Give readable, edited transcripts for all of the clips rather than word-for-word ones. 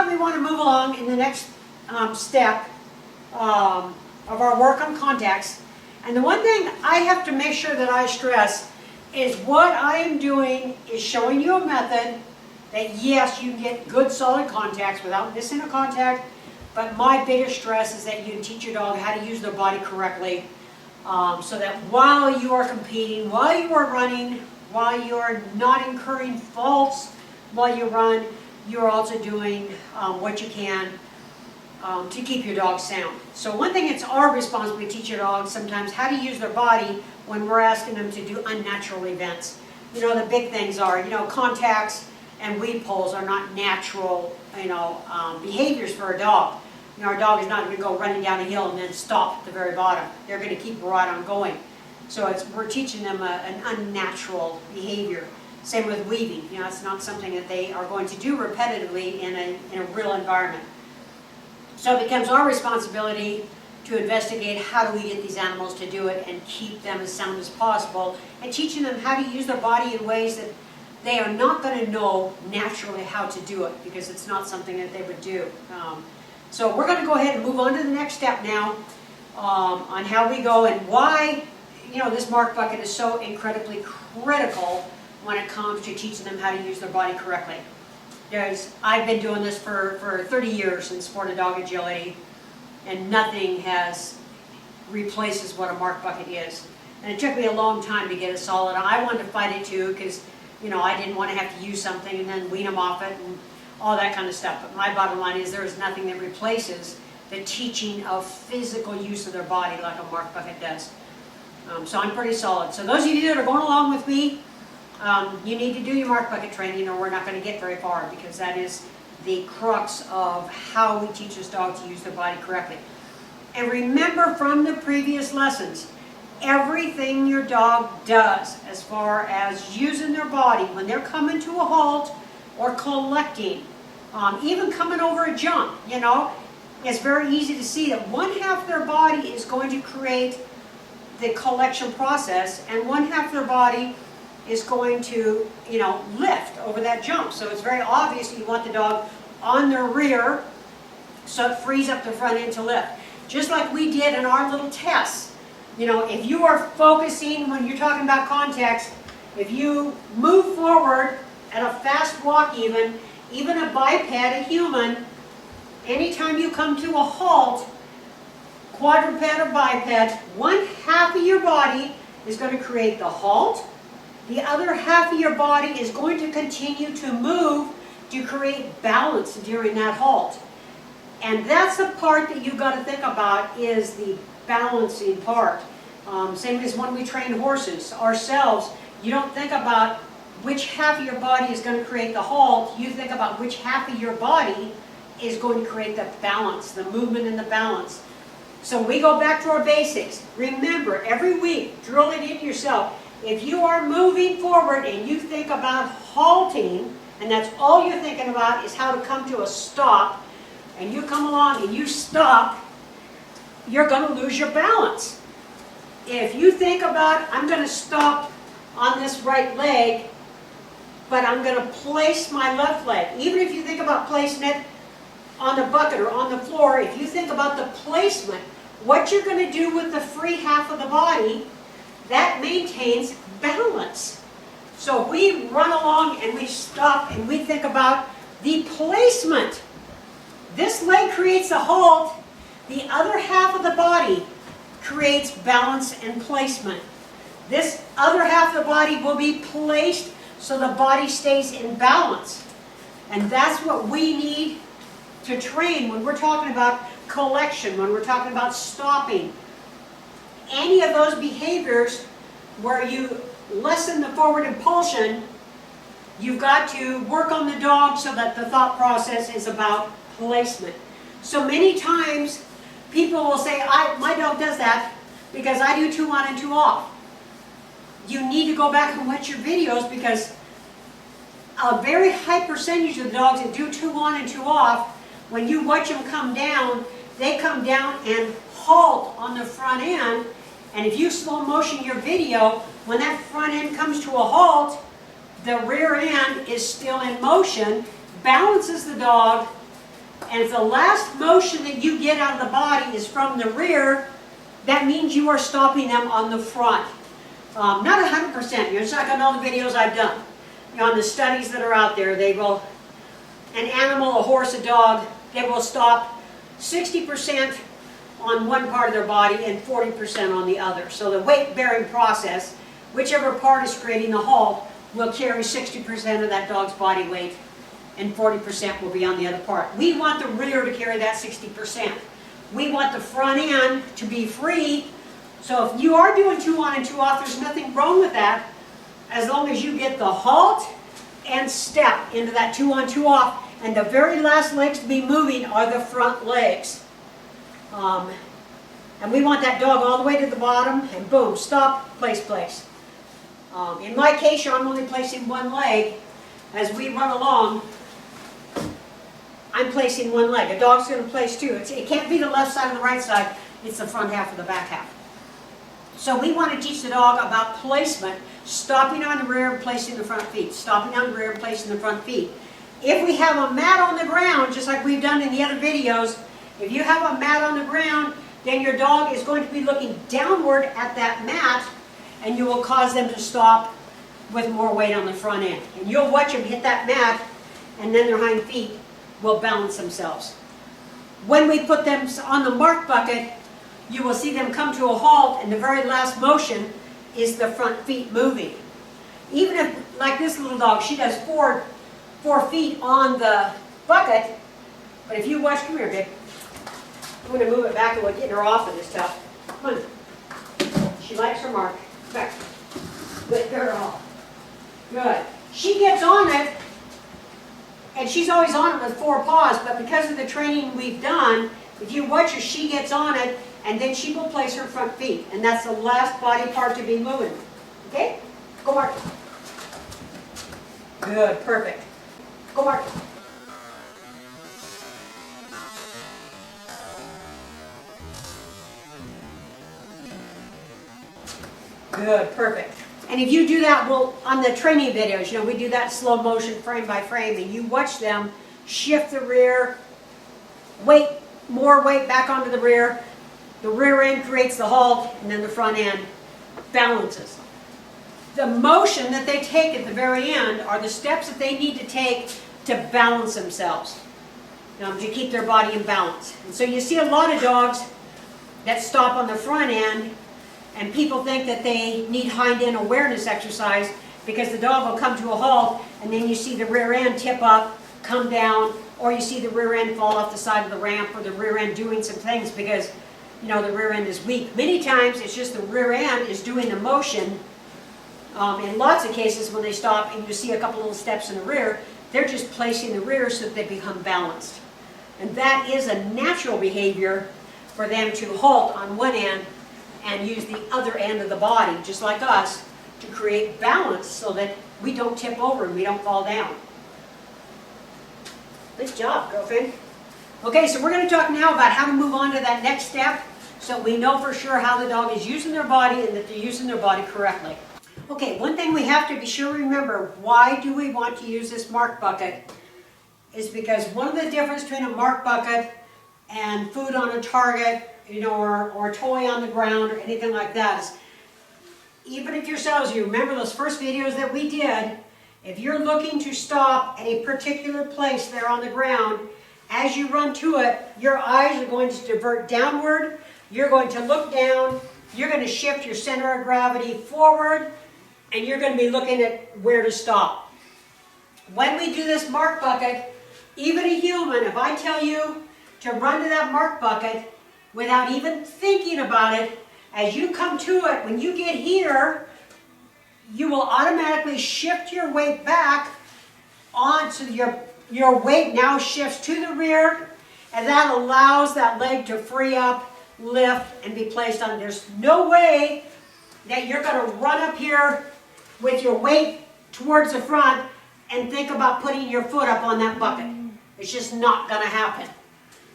now we want to move along in the next step of our work on contacts. And the one thing I have to make sure that I stress is what I am doing is showing you a method that yes, you can get good solid contacts without missing a contact, but my biggest stress is that you teach your dog how to use their body correctly, so that while you are competing, while you are running, while you are not incurring faults while you run, you are also doing what you can to keep your dog sound. So one thing, it's our responsibility to teach your dogs sometimes how to use their body when we're asking them to do unnatural events. You know, the big things are, you know, contacts and weed pulls are not natural, you know, behaviors for a dog. You know, our dog is not going to go running down a hill and then stop at the very bottom. They're going to keep right on going. So we're teaching them an unnatural behavior. Same with weaving. You know, it's not something that they are going to do repetitively in a real environment. So it becomes our responsibility to investigate how do we get these animals to do it and keep them as sound as possible, and teaching them how to use their body in ways that they are not going to know naturally how to do it, because it's not something that they would do. So we're going to go ahead and move on to the next step now on how we go and why, you know, this mark bucket is so incredibly critical when it comes to teaching them how to use their body correctly. I've been doing this for 30 years in sport and dog agility, and nothing replaces what a mark bucket is. And it took me a long time to get it solid. I wanted to fight it too, because, you know, I didn't want to have to use something and then wean them off it and all that kind of stuff. But my bottom line is there is nothing that replaces the teaching of physical use of their body like a mark bucket does. So I'm pretty solid. So those of you that are going along with me, you need to do your mark bucket training or we're not going to get very far, because that is the crux of how we teach this dog to use their body correctly. And remember from the previous lessons, everything your dog does as far as using their body when they're coming to a halt or collecting, even coming over a jump, you know, it's very easy to see that one half their body is going to create the collection process and one half their body is going to, you know, lift over that jump. So it's very obvious that you want the dog on their rear so it frees up the front end to lift. Just like we did in our little tests. You know, if you are focusing, when you're talking about contacts, if you move forward at a fast walk even a biped, a human, anytime you come to a halt, quadruped or biped, one half of your body is going to create the halt. The other half of your body is going to continue to move to create balance during that halt. And that's the part that you've got to think about, is the balancing part. Same as when we train horses ourselves, you don't think about which half of your body is going to create the halt, you think about which half of your body is going to create the balance, the movement and the balance. So we go back to our basics. Remember, every week, drill it into yourself. If you are moving forward and you think about halting, and that's all you're thinking about is how to come to a stop, and you come along and you stop, you're going to lose your balance. If you think about, I'm going to stop on this right leg, but I'm going to place my left leg. Even if you think about placing it on the bucket or on the floor, if you think about the placement, what you're going to do with the free half of the body, that maintains balance. So if we run along and we stop and we think about the placement, this leg creates a halt, the other half of the body creates balance and placement. This other half of the body will be placed so the body stays in balance. And that's what we need to train when we're talking about collection, when we're talking about stopping. Any of those behaviors where you lessen the forward impulsion, you've got to work on the dog so that the thought process is about placement. So many times people will say, my dog does that because I do 2 on and 2 off. You need to go back and watch your videos, because a very high percentage of the dogs that do 2 on and 2 off, when you watch them come down, they come down and halt on the front end. And if you slow motion your video, when that front end comes to a halt, the rear end is still in motion, balances the dog, And if the last motion that you get out of the body is from the rear, that means you are stopping them on the front. Not 100%, just like on all the videos I've done. On the studies that are out there, they will, an animal, a horse, a dog, they will stop 60% on one part of their body and 40% on the other. So the weight-bearing process, whichever part is creating the halt, will carry 60% of that dog's body weight and 40% will be on the other part. We want the rear to carry that 60%. We want the front end to be free. So if you are doing 2 on and 2 off, there's nothing wrong with that, as long as you get the halt and step into that 2 on 2 off. And the very last legs to be moving are the front legs. And we want that dog all the way to the bottom, and boom, stop, place, place. In my case, I'm only placing one leg. As we run along, I'm placing one leg. A dog's going to place 2. It can't be the left side and the right side. It's the front half or the back half. So we want to teach the dog about placement, stopping on the rear and placing the front feet, stopping on the rear and placing the front feet. If we have a mat on the ground, just like we've done in the other videos, if you have a mat on the ground, then your dog is going to be looking downward at that mat, and you will cause them to stop with more weight on the front end. And you'll watch them hit that mat, and then their hind feet will balance themselves. When we put them on the mark bucket, you will see them come to a halt, and the very last motion is the front feet moving. Even if, like this little dog, she does four feet on the bucket, but if you watch, come here, babe. I'm going to move it back and we're getting her off of this stuff. Come on. She likes her mark. Back. Good girl. Good. She gets on it, and she's always on it with 4 paws, but because of the training we've done, if you watch her, she gets on it, and then she will place her front feet. And that's the last body part to be moving. Okay? Go, Mark. Good. Perfect. Go, Mark. Good, perfect. And if you do that, well, on the training videos, we do that slow motion frame by frame, and you watch them shift the rear, more weight back onto the rear end creates the halt, and then the front end balances. The motion that they take at the very end are the steps that they need to take to balance themselves, to keep their body in balance. And so you see a lot of dogs that stop on the front end, and people think that they need hind end awareness exercise because the dog will come to a halt, and then you see the rear end tip up, come down, or you see the rear end fall off the side of the ramp, or the rear end doing some things because the rear end is weak. Many times it's just the rear end is doing the motion. In lots of cases when they stop and you see a couple little steps in the rear, they're just placing the rear so that they become balanced. And that is a natural behavior for them to halt on one end and use the other end of the body, just like us, to create balance so that we don't tip over and we don't fall down. Good job, girlfriend. Okay, so we're going to talk now about how to move on to that next step so we know for sure how the dog is using their body and that they're using their body correctly. Okay, one thing we have to be sure to remember, why do we want to use this mark bucket, is because one of the difference between a mark bucket and food on a target, or a toy on the ground or anything like that is, even if yourselves, you remember those first videos that we did, if you're looking to stop at a particular place there on the ground, as you run to it, your eyes are going to divert downward, you're going to look down, you're going to shift your center of gravity forward, and you're going to be looking at where to stop. When we do this mark bucket, even a human, if I tell you to run to that mark bucket without even thinking about it, as you come to it, when you get here, you will automatically shift your weight back on, so your weight now shifts to the rear, and that allows that leg to free up, lift, and be placed on. There's no way that you're going to run up here with your weight towards the front and think about putting your foot up on that bucket. It's just not going to happen.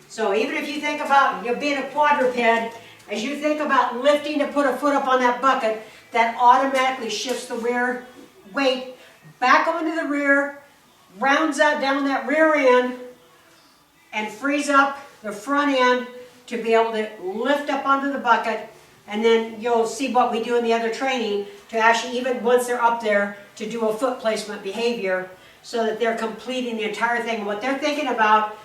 So even if you think about being a quadruped, as you think about lifting to put a foot up on that bucket, that automatically shifts the rear weight back onto the rear, rounds out down that rear end, and frees up the front end to be able to lift up onto the bucket. And then you'll see what we do in the other training to actually, even once they're up there, to do a foot placement behavior so that they're completing the entire thing. What they're thinking about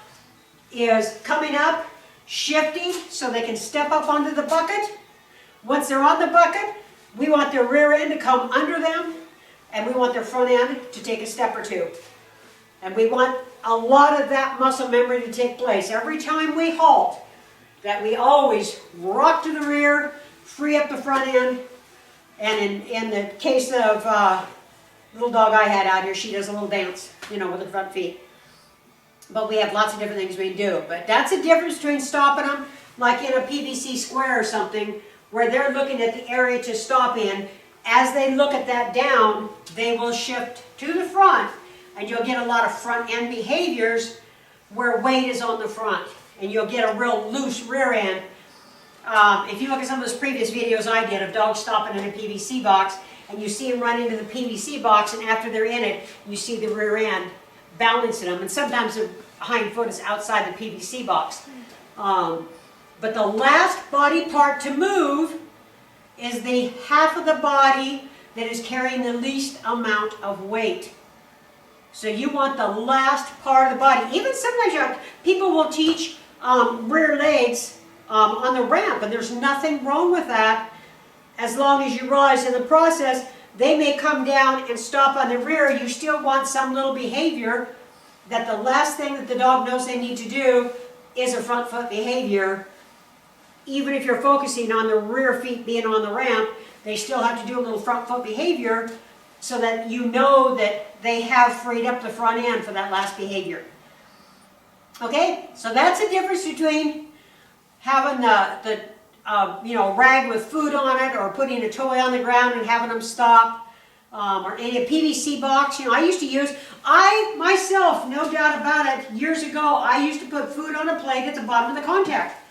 is coming up, shifting so they can step up onto the bucket. Once they're on the bucket, we want their rear end to come under them, and we want their front end to take a step or two. And we want a lot of that muscle memory to take place. Every time we halt, that we always rock to the rear, free up the front end, and in the case of little dog I had out here, she does a little dance, you know, with her front feet. But we have lots of different things we can do. But that's the difference between stopping them, like in a PVC square or something, where they're looking at the area to stop in. As they look at that down, they will shift to the front, and you'll get a lot of front end behaviors where weight is on the front, and you'll get a real loose rear end. If you look at some of those previous videos I did of dogs stopping in a PVC box, and you see them run into the PVC box, and after they're in it, you see the rear end balancing them, and sometimes the hind foot is outside the PVC box. But the last body part to move is the half of the body that is carrying the least amount of weight. So you want the last part of the body. Even sometimes people will teach rear legs on the ramp, and there's nothing wrong with that, as long as you realize in the process they may come down and stop on the rear. You still want some little behavior that the last thing that the dog knows they need to do is a front foot behavior. Even if you're focusing on the rear feet being on the ramp, they still have to do a little front foot behavior so that you know that they have freed up the front end for that last behavior. Okay, so that's the difference between having the rag with food on it, or putting a toy on the ground and having them stop, or in a PVC box. I used to use, I myself, no doubt about it, years ago, I used to put food on a plate at the bottom of the contact.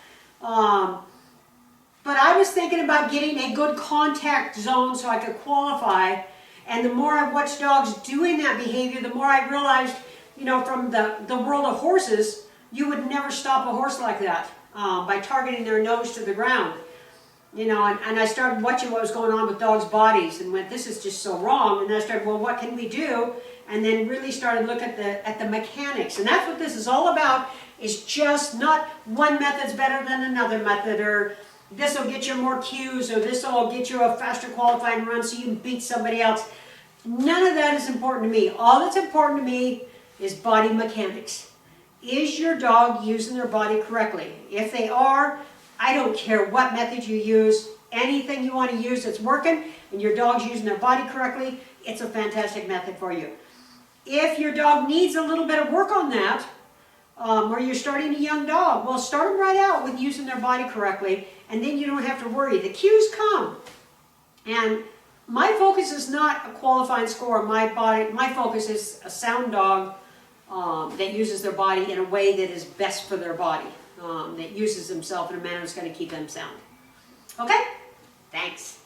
But I was thinking about getting a good contact zone so I could qualify, and the more I watched dogs doing that behavior, the more I realized, from the world of horses, you would never stop a horse like that by targeting their nose to the ground. And I started watching what was going on with dogs' bodies and went, this is just so wrong. And then I started, well, what can we do? And then really started looking at the mechanics. And that's what this is all about, is just not one method's better than another method, or this will get you more cues, or this will get you a faster qualifying run so you can beat somebody else. None of that is important to me. All that's important to me is body mechanics. Is your dog using their body correctly? If they are, I don't care what method you use, anything you want to use that's working and your dog's using their body correctly, it's a fantastic method for you. If your dog needs a little bit of work on that, or you're starting a young dog, well, start them right out with using their body correctly, and then you don't have to worry. The cues come. And my focus is not a qualifying score. My focus is a sound dog that uses their body in a way that is best for their body, that uses themselves in a manner that's going to keep them sound. Okay? Thanks.